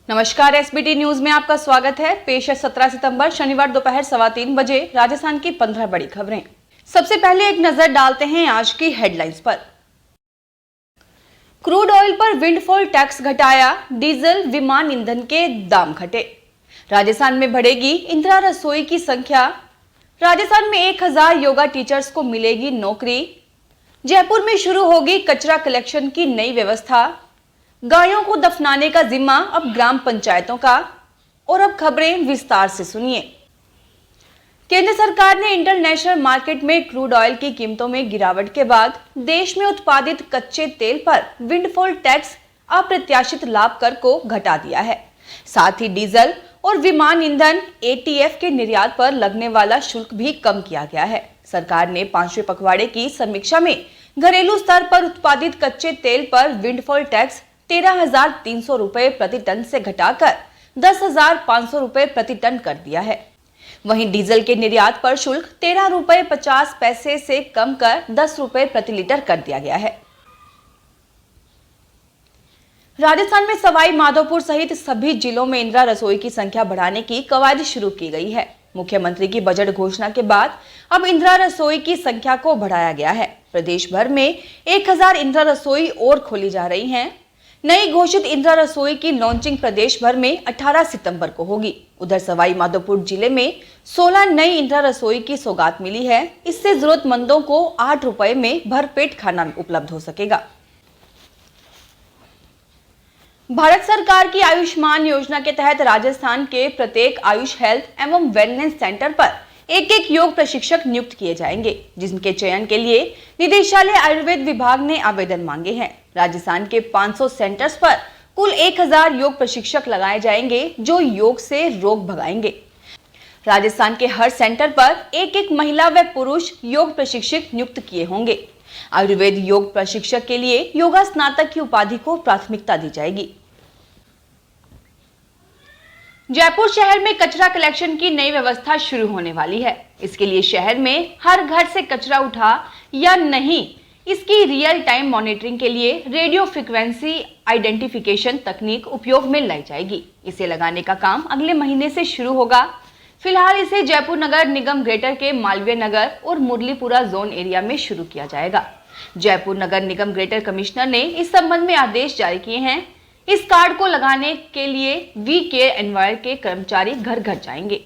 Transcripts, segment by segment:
नमस्कार, SBT news में आपका स्वागत है। पेश है 17 सितंबर शनिवार दोपहर 3:15 बजे राजस्थान की 15 बड़ी खबरें। सबसे पहले एक नजर डालते हैं आज की हेडलाइंस पर। क्रूड ऑयल पर विंडफॉल टैक्स घटाया, डीजल विमान ईंधन के दाम घटे। राजस्थान में बढ़ेगी इंदिरा रसोई की संख्या। राजस्थान में 1000 योगा टीचर्स को मिलेगी नौकरी। जयपुर में शुरू होगी कचरा कलेक्शन की नई व्यवस्था। गायों को दफनाने का जिम्मा अब ग्राम पंचायतों का। और अब खबरें विस्तार से सुनिए। केंद्र सरकार ने इंटरनेशनल मार्केट में क्रूड ऑयल की कीमतों में गिरावट के बाद देश में उत्पादित कच्चे तेल पर विंडफॉल टैक्स अप्रत्याशित लाभ कर को घटा दिया है। साथ ही डीजल और विमान ईंधन एटीएफ के निर्यात पर लगने वाला शुल्क भी कम किया गया है। सरकार ने 5वें पखवाड़े की समीक्षा में घरेलू स्तर पर उत्पादित कच्चे तेल पर विंडफॉल टैक्स 13,300 रुपए प्रति टन से घटाकर 10,500 रुपए प्रति टन कर दिया है। वहीं डीजल के निर्यात पर शुल्क 13 रुपए 50 पैसे से कम कर 10 रुपए प्रति लीटर कर दिया गया है। राजस्थान में सवाई माधोपुर सहित सभी जिलों में इंदिरा रसोई की संख्या बढ़ाने की कवायद शुरू की गई है। मुख्यमंत्री की बजट घोषणा के बाद अब इंदिरा रसोई की संख्या को बढ़ाया गया है। प्रदेश भर में 1000 इंदिरा रसोई और खोली जा रही हैं। नई घोषित इंदिरा रसोई की लॉन्चिंग प्रदेश भर में 18 सितंबर को होगी। उधर सवाई माधोपुर जिले में 16 नई इंदिरा रसोई की सौगात मिली है। इससे जरूरतमंदों को 8 रुपए में भरपेट खाना उपलब्ध हो सकेगा। भारत सरकार की आयुष्मान योजना के तहत राजस्थान के प्रत्येक आयुष हेल्थ एवं वेलनेस सेंटर पर एक योग प्रशिक्षक नियुक्त किए जाएंगे, जिनके चयन के लिए निदेशालय आयुर्वेद विभाग ने आवेदन मांगे हैं। राजस्थान के 500 सेंटर्स पर कुल 1000 योग प्रशिक्षक लगाए जाएंगे, जो योग से रोग भगाएंगे। राजस्थान के हर सेंटर पर एक महिला व पुरुष योग प्रशिक्षक नियुक्त किए होंगे। आयुर्वेद योग प्रशिक्षक के लिए योगा स्नातक की उपाधि को प्राथमिकता दी जाएगी। जयपुर शहर में कचरा कलेक्शन की नई व्यवस्था शुरू होने वाली है। इसके लिए शहर में हर घर से कचरा उठा या नहीं, इसकी रियल टाइम मॉनिटरिंग के लिए रेडियो फ्रीक्वेंसी आइडेंटिफिकेशन तकनीक उपयोग में लाई जाएगी। इसे लगाने का काम अगले महीने से शुरू होगा। फिलहाल इसे जयपुर नगर निगम ग्रेटर के मालवीय नगर और मुरलीपुरा जोन एरिया में शुरू किया जाएगा। जयपुर नगर निगम ग्रेटर कमिश्नर ने इस संबंध में आदेश जारी किए हैं। इस कार्ड को लगाने के लिए वी केयर एनवायर के कर्मचारी घर घर जाएंगे।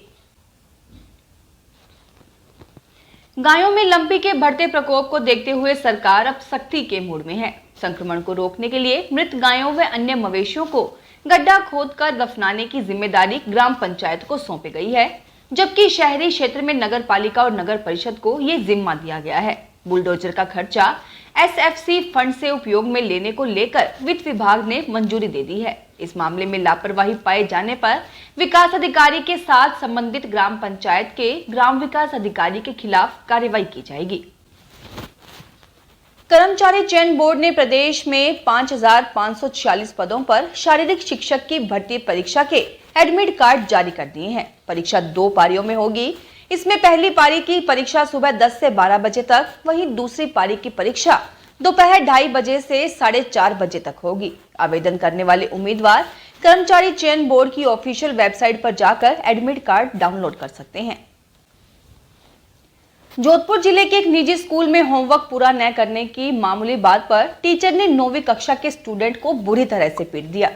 गायों में लंपी के बढ़ते प्रकोप को देखते हुए सरकार अब सख्ती के मूड में है। संक्रमण को रोकने के लिए मृत गायों व अन्य मवेशियों को गड्ढा खोदकर दफनाने की जिम्मेदारी ग्राम पंचायत को सौंपी गई है, जबकि शहरी क्षेत्र में नगर पालिका और नगर परिषद को ये जिम्मा दिया गया है। बुलडोजर का खर्चा एसएफसी फंड से उपयोग में लेने को लेकर वित्त विभाग ने मंजूरी दे दी है। इस मामले में लापरवाही पाए जाने पर विकास अधिकारी के साथ संबंधित ग्राम पंचायत के ग्राम विकास अधिकारी के खिलाफ कार्रवाई की जाएगी। कर्मचारी चयन बोर्ड ने प्रदेश में 5546 पदों पर शारीरिक शिक्षक की भर्ती परीक्षा के एडमिट कार्ड जारी कर दिए हैं। परीक्षा 2 पारियों में होगी। इसमें पहली पारी की परीक्षा सुबह 10 से 12 बजे तक, वहीं दूसरी पारी की परीक्षा दोपहर 2:30 बजे से 4:30 बजे तक होगी। आवेदन करने वाले उम्मीदवार कर्मचारी चयन बोर्ड की ऑफिशियल वेबसाइट पर जाकर एडमिट कार्ड डाउनलोड कर सकते हैं। जोधपुर जिले के एक निजी स्कूल में होमवर्क पूरा न करने की मामूली बात पर टीचर ने 9वीं कक्षा के स्टूडेंट को बुरी तरह से पीट दिया।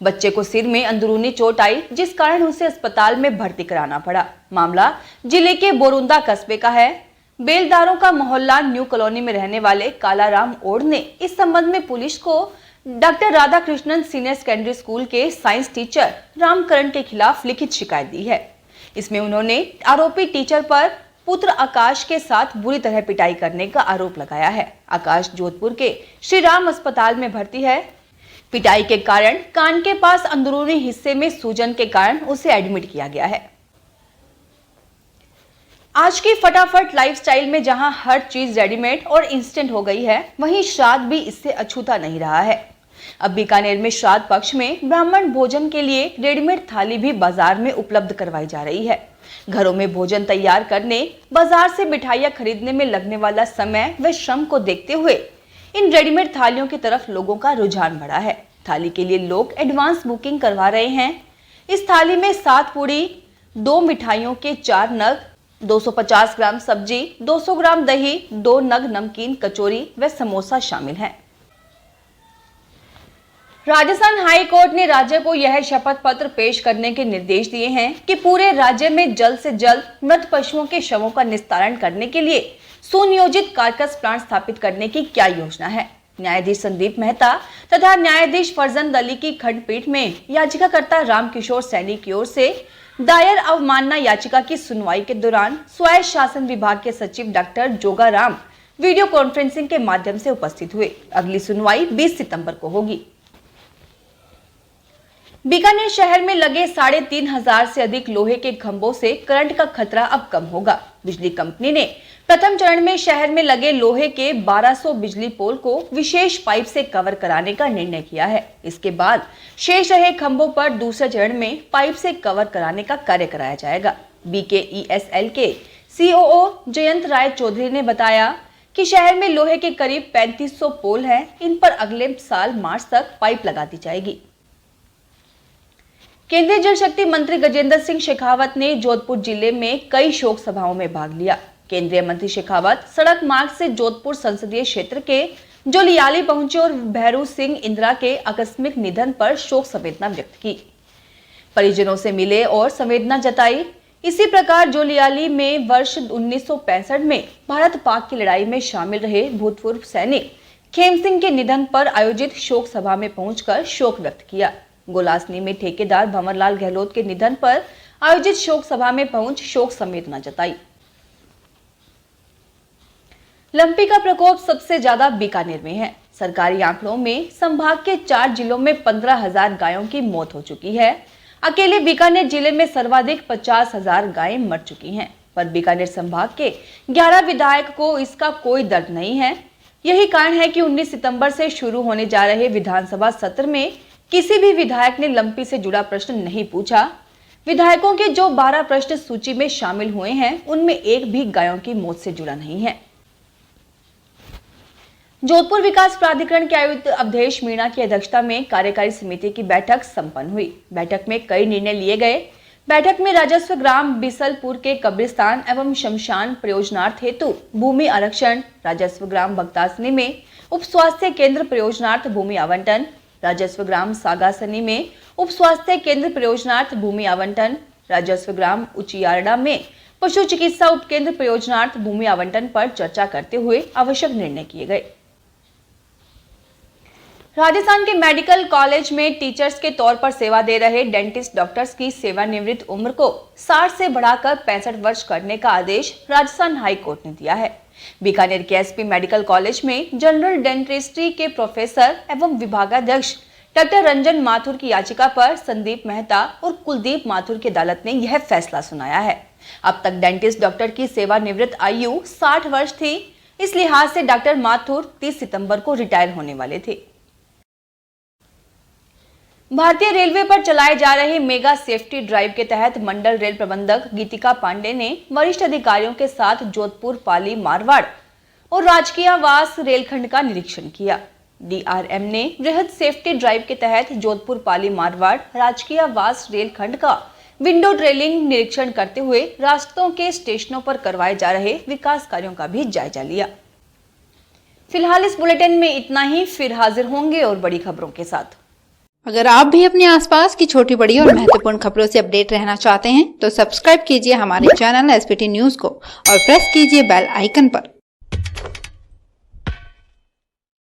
बच्चे को सिर में अंदरूनी चोट आई, जिस कारण उसे अस्पताल में भर्ती कराना पड़ा। मामला जिले के बोरुंदा कस्बे का है। बेलदारों का मोहल्ला न्यू कॉलोनी में रहने वाले कालाराम ओड ने इस संबंध में पुलिस को doctor Radhakrishnan senior secondary school के साइंस टीचर रामकरण के खिलाफ लिखित शिकायत दी है। इसमें उन्होंने आरोपी टीचर पर पुत्र आकाश के साथ बुरी तरह पिटाई करने का आरोप लगाया है। आकाश जोधपुर के श्री राम अस्पताल में भर्ती है। पिटाई के कारण कान के पास अंदरूनी हिस्से में सूजन के कारण उसे एडमिट किया गया है। आज की फटाफट लाइफस्टाइल में जहां हर चीज रेडीमेड और इंस्टेंट हो गई है, वहीं श्राद्ध भी इससे अछूता नहीं रहा है। अब बीकानेर में श्राद्ध पक्ष में ब्राह्मण भोजन के लिए रेडीमेड थाली भी बाजार में उपलब्ध करवाई जा रही है। घरों में भोजन तैयार करने, बाजार से मिठाइयां खरीदने में लगने वाला समय व श्रम को देखते हुए इन रेडीमेड थालियों की तरफ लोगों का रुझान बढ़ा है। थाली के लिए लोग एडवांस बुकिंग करवा रहे हैं। इस थाली में 7 पूड़ी, 2 मिठाइयों के 4 नग, 250 ग्राम सब्जी, 200 ग्राम दही, 2 नग नमकीन, कचौरी व समोसा शामिल हैं। राजस्थान हाई कोर्ट ने राज्य को यह शपथ पत्र पेश करने के निर्देश दिए हैं कि पूरे राज्य में जल्द से जल्द मृत पशुओं के शवों का निस्तारण करने के लिए सुनियोजित कार्कस प्लांट स्थापित करने की क्या योजना है। न्यायाधीश संदीप मेहता तथा न्यायाधीश फरजंद अली की खंडपीठ में याचिकाकर्ता रामकिशोर सैनी की ओर से दायर अवमानना याचिका की सुनवाई के दौरान स्वायत्त शासन विभाग के सचिव डॉक्टर जोगाराम वीडियो कॉन्फ्रेंसिंग के माध्यम से उपस्थित हुए। अगली सुनवाई 20 सितंबर को होगी। बीकानेर शहर में लगे 3,500 से अधिक लोहे के खंभों से करंट का खतरा अब कम होगा। बिजली कंपनी ने प्रथम चरण में शहर में लगे लोहे के 1200 बिजली पोल को विशेष पाइप से कवर कराने का निर्णय किया है। इसके बाद शेष रहे खंभों पर दूसरे चरण में पाइप से कवर कराने का कार्य कराया जाएगा। BKESL के COO जयंत राय चौधरी ने बताया कि शहर में लोहे के करीब 3500 पोल हैं। इन पर अगले साल मार्च तक पाइप लगा दी जाएगी। केंद्रीय जल शक्ति मंत्री गजेंद्र सिंह शेखावत ने जोधपुर जिले में कई शोक सभाओं में भाग लिया। केंद्रीय मंत्री शेखावत सड़क मार्ग से जोधपुर संसदीय क्षेत्र के जोलियाली पहुंचे और भैरू सिंह इंदिरा के आकस्मिक निधन पर शोक संवेदना व्यक्त की। परिजनों से मिले और संवेदना जताई। इसी प्रकार जोलियाली में वर्ष 1965 में भारत पाक की लड़ाई में शामिल रहे भूतपूर्व सैनिक खेम सिंह के निधन पर आयोजित शोक सभा में पहुंचकर शोक व्यक्त किया। गोलासनी में ठेकेदार भंवरलाल गहलोत के निधन पर आयोजित शोक सभा में पहुंच शोक संवेदना जताई। लंपी का प्रकोप सबसे ज्यादा बीकानेर में है। सरकारी आंकड़ों में संभाग के 4 जिलों में 15,000 गायों की मौत हो चुकी है। अकेले बीकानेर जिले में सर्वाधिक 50,000 गायें मर चुकी हैं, पर बीकानेर संभाग के 11 विधायक को इसका कोई दर्द नहीं है। यही कारण है कि 19 सितंबर से शुरू होने जा रहे विधानसभा सत्र में किसी भी विधायक ने लंपी से जुड़ा प्रश्न नहीं पूछा। विधायकों के जो 12 प्रश्न सूची में शामिल हुए हैं, उनमें एक भी गायों की मौत से जुड़ा नहीं है। जोधपुर विकास प्राधिकरण के आयुक्त अवधेश मीणा की अध्यक्षता में कार्यकारी समिति की बैठक संपन्न हुई। बैठक में कई निर्णय लिए गए। बैठक में राजस्व ग्राम बिसलपुर के कब्रिस्तान एवं शमशान प्रयोजनार्थ हेतु भूमि आरक्षण, राजस्व ग्राम भक्तासनी में उप स्वास्थ्य केंद्र प्रयोजनार्थ भूमि आवंटन, राजस्व ग्राम सागासनी में उप स्वास्थ्य केंद्र प्रयोजनार्थ भूमि आवंटन, राजस्व ग्राम उचियारडा में पशु चिकित्सा उपकेंद्र प्रयोजनार्थ भूमि आवंटन पर चर्चा करते हुए आवश्यक निर्णय किए गए। राजस्थान के मेडिकल कॉलेज में टीचर्स के तौर पर सेवा दे रहे डेंटिस्ट डॉक्टर्स की सेवानिवृत्त उम्र को 60 से बढ़ाकर 65 वर्ष करने का आदेश राजस्थान हाई कोर्ट ने दिया है। बीकानेर के SP मेडिकल कॉलेज में जनरल डेंटिस्ट्री के प्रोफेसर एवं विभागाध्यक्ष डॉक्टर रंजन माथुर की याचिका पर संदीप मेहता और कुलदीप माथुर की अदालत ने यह फैसला सुनाया है। अब तक डेंटिस्ट डॉक्टर की सेवानिवृत्त आयु 60 वर्ष थी। इस लिहाज से डॉक्टर माथुर 30 सितंबर को रिटायर होने वाले थे। भारतीय रेलवे पर चलाए जा रहे मेगा सेफ्टी ड्राइव के तहत मंडल रेल प्रबंधक गीतिका पांडे ने वरिष्ठ अधिकारियों के साथ जोधपुर पाली मारवाड़ और राजकीयवास रेलखंड का निरीक्षण किया। DRM ने वृहद सेफ्टी ड्राइव के तहत जोधपुर पाली मारवाड़ राजकीयवास रेलखंड का विंडो ड्रेलिंग निरीक्षण करते हुए रास्तों के स्टेशनों पर करवाए जा रहे विकास कार्यों का भी जायजा लिया। फिलहाल इस बुलेटिन में इतना ही। फिर हाजिर होंगे और बड़ी खबरों के साथ। अगर आप भी अपने आसपास की छोटी बड़ी और महत्वपूर्ण खबरों से अपडेट रहना चाहते हैं तो सब्सक्राइब कीजिए हमारे चैनल SPT न्यूज को और प्रेस कीजिए बेल आइकन पर।